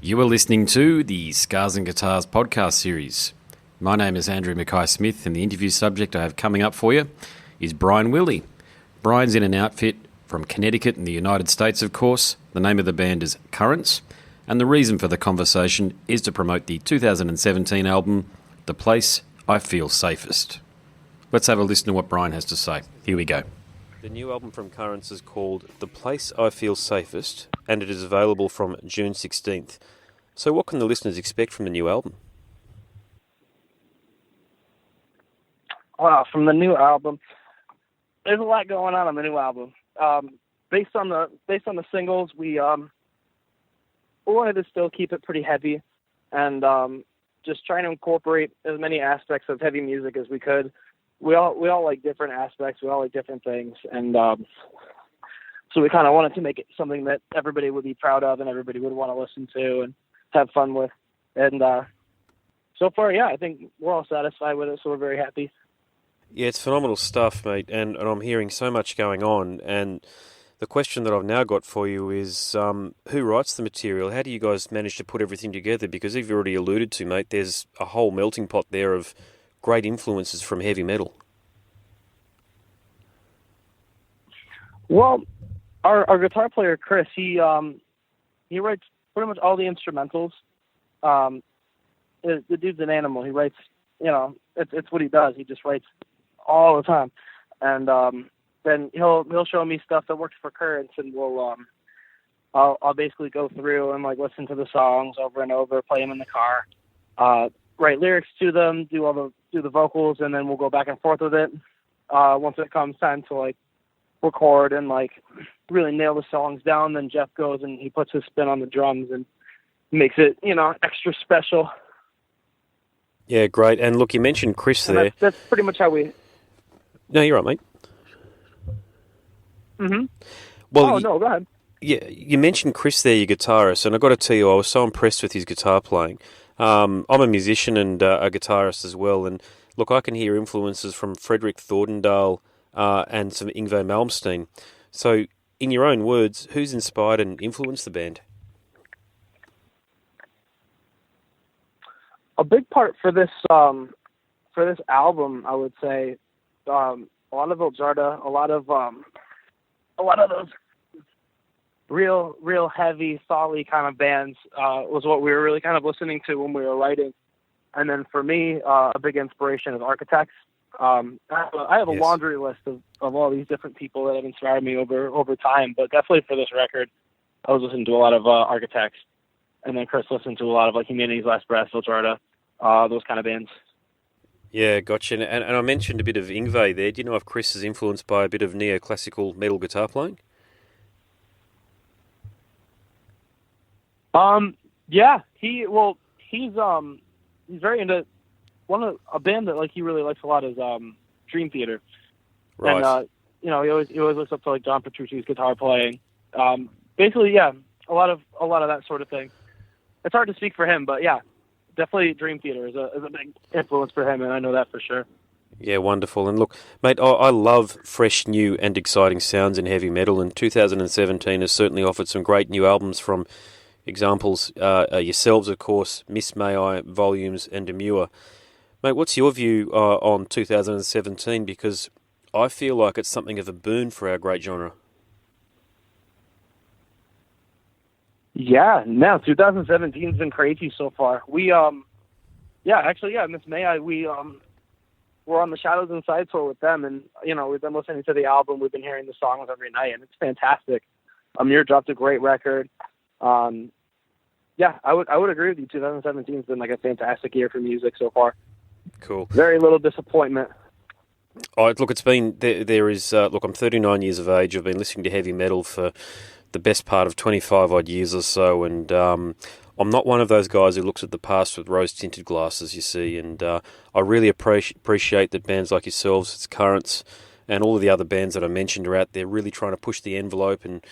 You are listening to the Scars and Guitars podcast series. My name is Andrew Mackay-Smith, and the interview subject I have coming up for you is Brian Wille. Brian's in an outfit from Connecticut in the United States, of course. The name of the band is Currents, and the reason for the conversation is to promote the 2017 album, The Place I Feel Safest. Let's have a listen to what Brian has to say. Here we go. The new album from Currents is called The Place I Feel Safest, and it is available from June 16th. So what can the listeners expect from the new album? Wow, from the new album, there's a lot going on the new album. Based on the singles, we wanted to still keep it pretty heavy, and just trying to incorporate as many aspects of heavy music as we could. We all like different aspects. We all like different things, and so we kind of wanted to make it something that everybody would be proud of and everybody would want to listen to and have fun with. And so far, yeah, I think we're all satisfied with it, so we're very happy. Yeah, it's phenomenal stuff, mate, and I'm hearing so much going on. And the question that I've now got for you is, who writes the material? How do you guys manage to put everything together? Because as you've already alluded to, mate, there's a whole melting pot there of great influences from heavy metal. Well, our guitar player Chris, he writes pretty much all the instrumentals. The dude's an animal. He writes, it's what he does. He just writes all the time, and then he'll show me stuff that works for Currents, and I'll basically go through and like listen to the songs over and over, play them in the car, write lyrics to them, do the vocals, and then we'll go back and forth with it. Once it comes time to like record and like really nail the songs down, then Jeff goes and he puts his spin on the drums and makes it, extra special. Yeah, great. And look, you mentioned Chris there. That's pretty much how we... No, you're right, mate. Mm-hmm. Well, no, go ahead. Yeah, you mentioned Chris there, your guitarist, and I've got to tell you, I was so impressed with his guitar playing. I'm a musician and a guitarist as well, and look, I can hear influences from Frederick Thorndahl and some Yngwie Malmsteen. So, in your own words, who's inspired and influenced the band? A big part for this album, I would say, a lot of Iljarda, a lot of those real heavy, folly kind of bands was what we were really kind of listening to when we were writing. And then for me, a big inspiration is Architects. I have a Yes. laundry list of all these different people that have inspired me over time, but definitely for this record, I was listening to a lot of Architects. And then Chris listened to a lot of like Humanity's Last Breath, Iljarda, those kind of bands. Yeah, gotcha. And I mentioned a bit of Yngwie there. Do you know if Chris is influenced by a bit of neoclassical metal guitar playing? Yeah, he's very into a band that like he really likes a lot is Dream Theater. Right. And he always looks up to like John Petrucci's guitar playing. Basically, yeah, a lot of that sort of thing. It's hard to speak for him, but yeah, definitely Dream Theater is a big influence for him, and I know that for sure. Yeah, wonderful. And look, mate, I love fresh, new and exciting sounds in heavy metal, and 2017 has certainly offered some great new albums from examples, yourselves, of course, Miss May I, Volumes, and Demure. Mate, what's your view on 2017? Because I feel like it's something of a boon for our great genre. Yeah, no, 2017's been crazy so far. We, Miss May I, we're on the Shadows Inside tour with them, and, we've been listening to the album, we've been hearing the songs every night, and it's fantastic. Amir dropped a great record. I would agree with you. 2017's been like a fantastic year for music so far. Cool. Very little disappointment. Oh, look, it's been, there is, look, I'm 39 years of age. I've been listening to heavy metal for the best part of 25 odd years or so, and I'm not one of those guys who looks at the past with rose-tinted glasses, you see, and I really appreciate that bands like yourselves, it's Currents, and all of the other bands that I mentioned are out there really trying to push the envelope and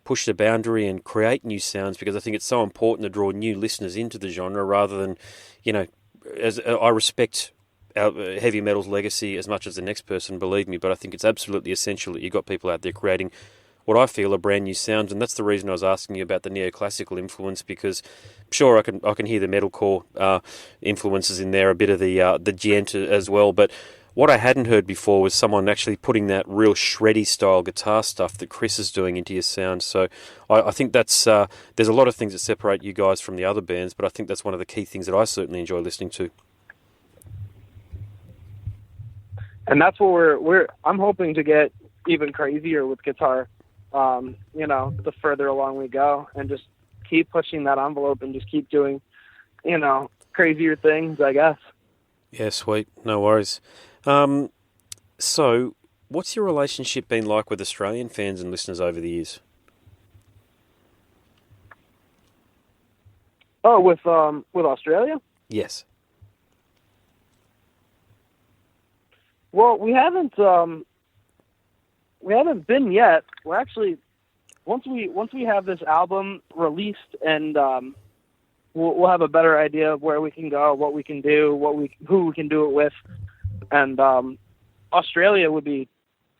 push the boundary and create new sounds, because I think it's so important to draw new listeners into the genre rather than, as I respect our heavy metal's legacy as much as the next person, believe me, but I think it's absolutely essential that you've got people out there creating what I feel are brand new sounds, and that's the reason I was asking you about the neoclassical influence, because sure, I can hear the metalcore influences in there, a bit of the djent as well, but what I hadn't heard before was someone actually putting that real shreddy style guitar stuff that Chris is doing into your sound. So I think that's there's a lot of things that separate you guys from the other bands, but I think that's one of the key things that I certainly enjoy listening to. And that's what I'm hoping to get even crazier with guitar. The further along we go, and just keep pushing that envelope and just keep doing, crazier things, I guess. Yeah, sweet. No worries. So, what's your relationship been like with Australian fans and listeners over the years? Oh, with Australia? Yes. Well, we haven't been yet. We're actually once we have this album released, and we'll have a better idea of where we can go, what we can do, who we can do it with, and Australia would be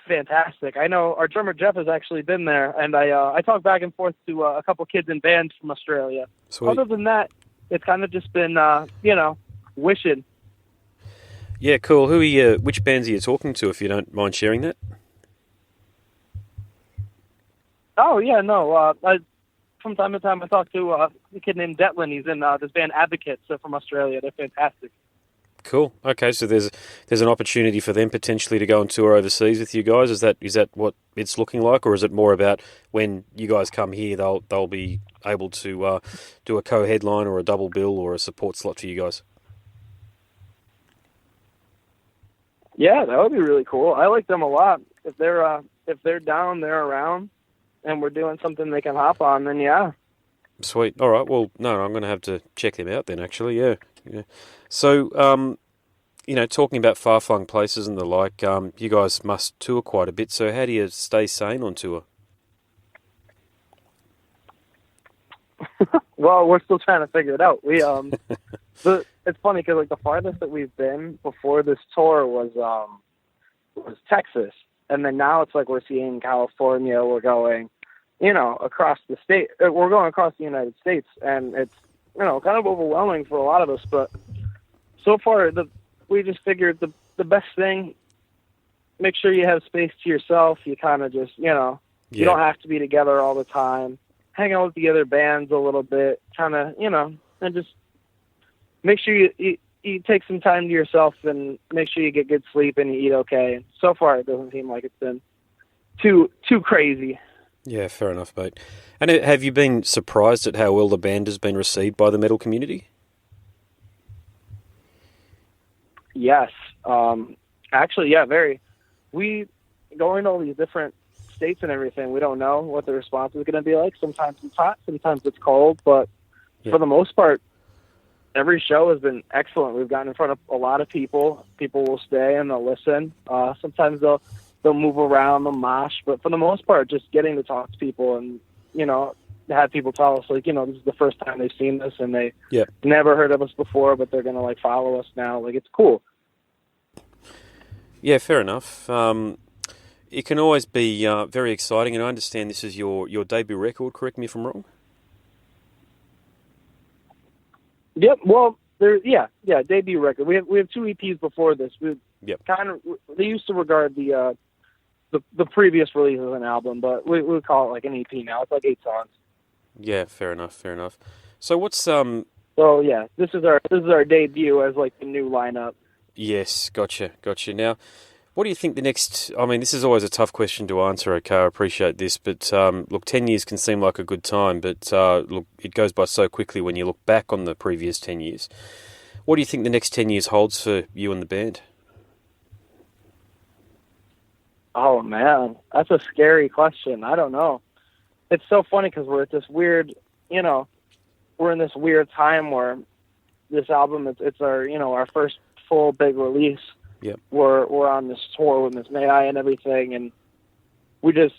fantastic. I know our drummer Jeff has actually been there, and I talk back and forth to a couple kids in bands from Australia. Sweet. Other than that, it's kind of just been wishing. Yeah, cool. Which bands are you talking to, if you don't mind sharing that? Oh, yeah, no. From time to time, I talk to a kid named Detlin. He's in this band Advocates from Australia. They're fantastic. Cool. Okay, so there's an opportunity for them potentially to go on tour overseas with you guys. Is that what it's looking like, or is it more about when you guys come here, they'll be able to do a co-headline or a double bill or a support slot for you guys? Yeah, that would be really cool. I like them a lot. If they're down, they're around, and we're doing something they can hop on, then yeah. Sweet. All right. Well, no, I'm going to have to check them out then, actually. Yeah. So, talking about far-flung places and the like, you guys must tour quite a bit. So how do you stay sane on tour? Well, we're still trying to figure it out. We it's funny because the farthest that we've been before this tour was Texas, and then now it's we're seeing California. We're going, across the state. We're going across the United States, and it's kind of overwhelming for a lot of us. But so far, we just figured the best thing. Make sure you have space to yourself. You kind of just you don't have to be together all the time. Hang out with the other bands a little bit, kind of and just make sure you take some time to yourself, and make sure you get good sleep and you eat okay. And so far, it doesn't seem like it's been too crazy. Yeah, fair enough, mate. And have you been surprised at how well the band has been received by the metal community? Yes. Actually, yeah, very. We going to all these different states and everything, we don't know what the response is going to be like. Sometimes it's hot, sometimes it's cold, but for the most part, every show has been excellent. We've gotten in front of a lot of people. People will stay and they'll listen. Sometimes they'll move around, they'll mosh, but for the most part, just getting to talk to people and, have people tell us, this is the first time they've seen this, and they never heard of us before, but they're going to, follow us now. It's cool. Yeah, fair enough. It can always be very exciting, and I understand this is your debut record, correct me if I'm wrong? Yep, well, debut record. We have 2 EPs before this. They used to regard the previous release as an album, but we call it an EP now. It's 8 songs. Yeah, fair enough. So what's So yeah, this is our debut as the new lineup. Yes, gotcha. Now, what do you think the next... I mean, this is always a tough question to answer, okay, I appreciate this, but look, 10 years can seem like a good time, but look, it goes by so quickly when you look back on the previous 10 years. What do you think the next 10 years holds for you and the band? Oh, man, that's a scary question. I don't know. It's so funny because we're at this weird, we're in this weird time where this album, it's our, our first full big release. Yep. We're on this tour with Miss May I and everything, and we just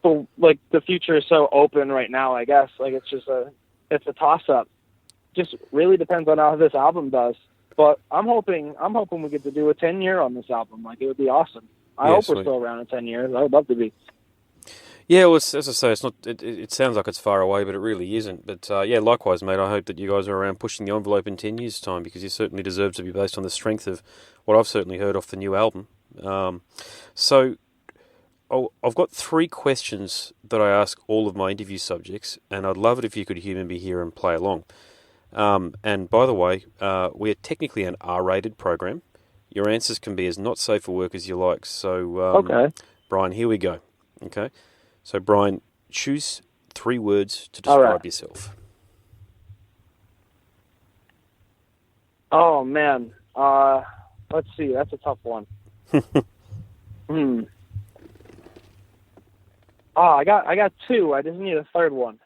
feel the future is so open right now. I guess it's a toss up. Just really depends on how this album does. But I'm hoping we get to do a 10-year on this album. It would be awesome. I hope we're still around in 10 years. I would love to be. Yeah, well, as I say, it's not. It sounds like it's far away, but it really isn't. But yeah, likewise, mate. I hope that you guys are around pushing the envelope in 10 years' time, because you certainly deserve to be, based on the strength of what I've certainly heard off the new album. So I've got 3 questions that I ask all of my interview subjects, and I'd love it if you could humour me here and play along. And by the way, we're technically an R-rated program. Your answers can be as not safe for work as you like. So, Okay. Brian, here we go. Okay. So, Brian, choose 3 words to All describe right. yourself. Oh man. Let's see. That's a tough one. Oh, I got 2. I just need a third one.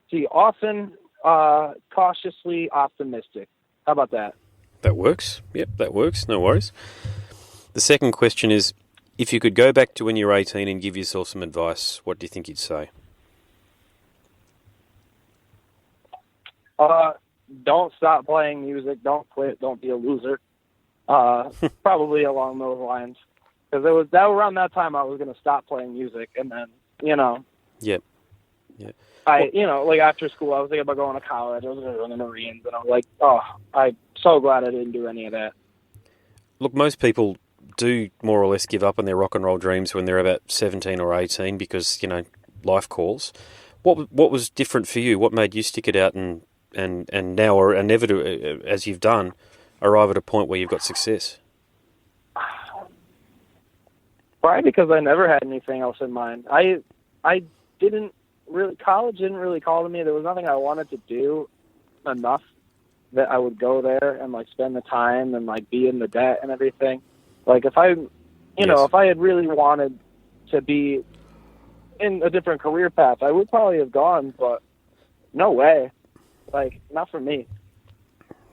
See, often, cautiously optimistic. How about that? That works. Yep, that works. No worries. The second question is, if you could go back to when you were 18 and give yourself some advice, what do you think you'd say? Don't stop playing music. Don't quit. Don't be a loser. Probably along those lines. Because around that time I was going to stop playing music, and then Yep. like after school I was thinking about going to college. I was going to run the Marines, and I'm like, oh, I'm so glad I didn't do any of that. Look, most people do more or less give up on their rock and roll dreams when they're about 17 or 18 because, life calls. What was different for you? What made you stick it out and now, or inevitably, as you've done, arrive at a point where you've got success? Probably because I never had anything else in mind. I didn't really, college didn't really call to me. There was nothing I wanted to do enough that I would go there and like spend the time and like be in the debt and everything. Like if I, if I had really wanted to be in a different career path, I would probably have gone, but no way. Like, not for me.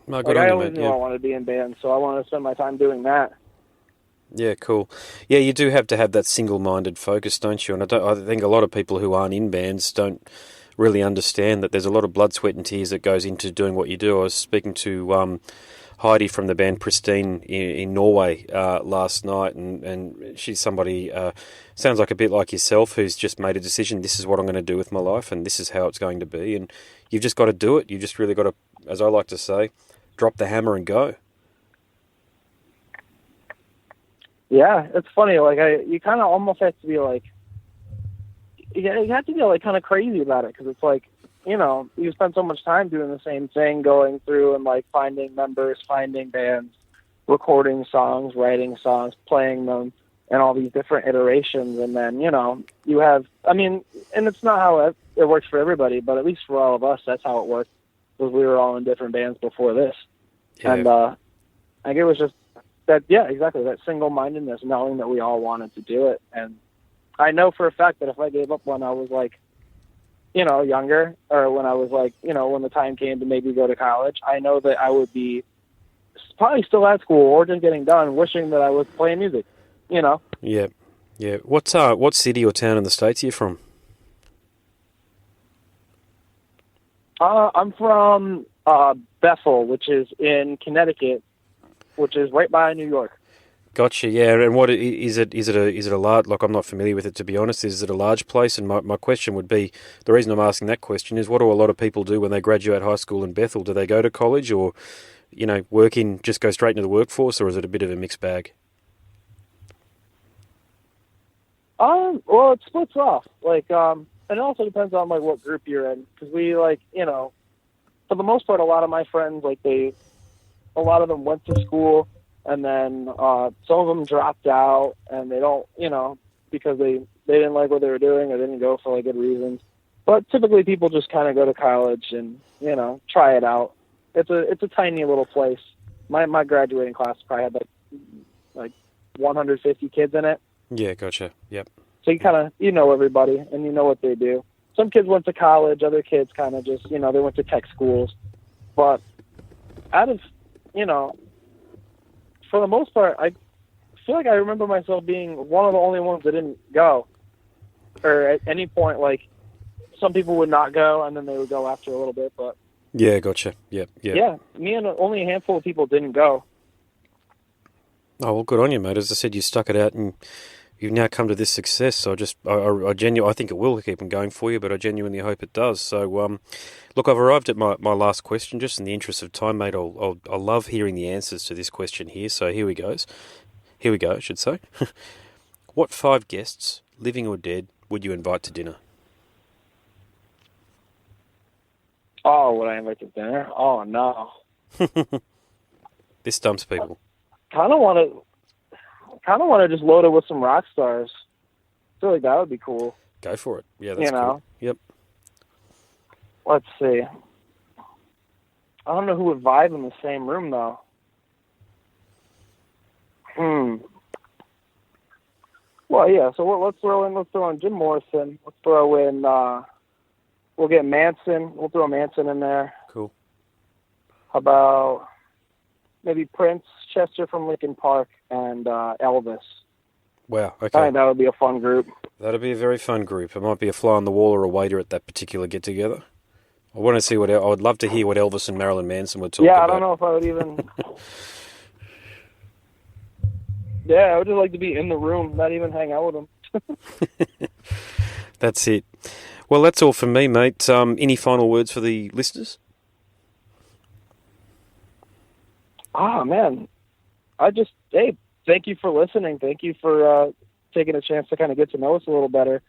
No, like, good I on you, always mate. knew Yeah. I wanted to be in bands, so I wanted to spend my time doing that. Yeah, cool. Yeah, you do have to have that single-minded focus, don't you? And I think a lot of people who aren't in bands don't really understand that there's a lot of blood, sweat and tears that goes into doing what you do. I was speaking to Heidi from the band Pristine in Norway last night, and she's somebody, sounds like a bit like yourself, who's just made a decision, this is what I'm going to do with my life and this is how it's going to be, and you've just got to do it. You've just really got to, as I like to say, drop the hammer and go. Yeah, it's funny. Like, you kind of almost have to be like, you have to be like kind of crazy about it, because it's like, you spend so much time doing the same thing, going through and like finding members, finding bands, recording songs, writing songs, playing them, and all these different iterations. And then, you have, and it's not how it works for everybody, but at least for all of us, that's how it worked, because we were all in different bands before this. Yeah. And I think it was just that, yeah, exactly, that single-mindedness, knowing that we all wanted to do it. And I know for a fact that if I gave up when I was like, younger, or when I was like, when the time came to maybe go to college, I know that I would be probably still at school or just getting done wishing that I was playing music, Yeah. Yeah. What city or town in the States are you from? I'm from Bethel, which is in Connecticut, which is right by New York. Gotcha. Yeah, and what is it? Is it a large? Like, I'm not familiar with it, to be honest. Is it a large place? And my question would be, the reason I'm asking that question is, what do a lot of people do when they graduate high school in Bethel? Do they go to college, or just go straight into the workforce, or is it a bit of a mixed bag? Well, it splits off. Like, and it also depends on like what group you're in, because we for the most part, a lot of my friends, a lot of them went to school. And then some of them dropped out, and they don't, because they didn't like what they were doing, or they didn't go for good reasons. But typically, people just kind of go to college and try it out. It's a tiny little place. My graduating class probably had like 150 kids in it. Yeah, gotcha. Yep. So you kind of everybody, and you know what they do. Some kids went to college, other kids kind of just they went to tech schools. But out of for the most part, I feel like I remember myself being one of the only ones that didn't go. Or at any point, some people would not go, and then they would go after a little bit. But yeah, gotcha. Yep. yeah, me and only a handful of people didn't go. Oh, well, good on you, mate. As I said, you stuck it out and, you've now come to this success. So I think it will keep on going for you, but I genuinely hope it does. So, look, I've arrived at my last question. Just in the interest of time, mate, I'll love hearing the answers to this question here. So here we go, I should say. What 5 guests, living or dead, would you invite to dinner? Oh, would I invite to dinner? Oh, no. This stumps people. Kind of want to just load it with some rock stars. I feel like that would be cool. Go for it. Yeah, that's cool. Yep. Let's see. I don't know who would vibe in the same room, though. Well, yeah, so let's throw in Jim Morrison. Let's throw in, we'll get Manson. We'll throw Manson in there. Cool. How about maybe Prince, Chester from Linkin Park, and Elvis? Wow, okay. I think that would be a fun group. That'd be a very fun group. It might be a fly on the wall or a waiter at that particular get-together. I want to see I would love to hear what Elvis and Marilyn Manson would talk about. Yeah, I don't know if I would even... Yeah, I would just like to be in the room, not even hang out with them. That's it. Well, that's all from me, mate. Any final words for the listeners? Man. Thank you for listening. Thank you for taking a chance to kind of get to know us a little better.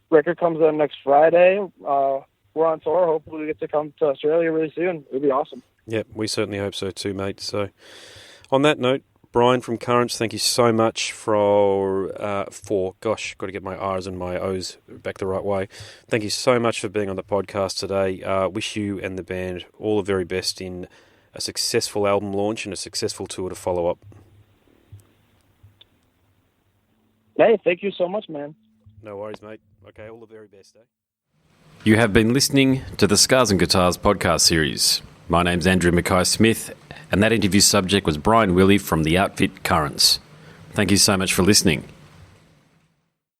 Record comes out next Friday. We're on tour. Hopefully we get to come to Australia really soon. It'd be awesome. Yep, we certainly hope so too, mate. So, on that note, Brian from Currents, thank you so much got to get my R's and my O's back the right way. Thank you so much for being on the podcast today. Wish you and the band all the very best in a successful album launch and a successful tour to follow up. Hey, thank you so much, man. No worries, mate. Okay, all the very best, eh? You have been listening to the Scars and Guitars podcast series. My name's Andrew Mackay-Smith, and that interview subject was Brian Wille from the outfit Currents. Thank you so much for listening.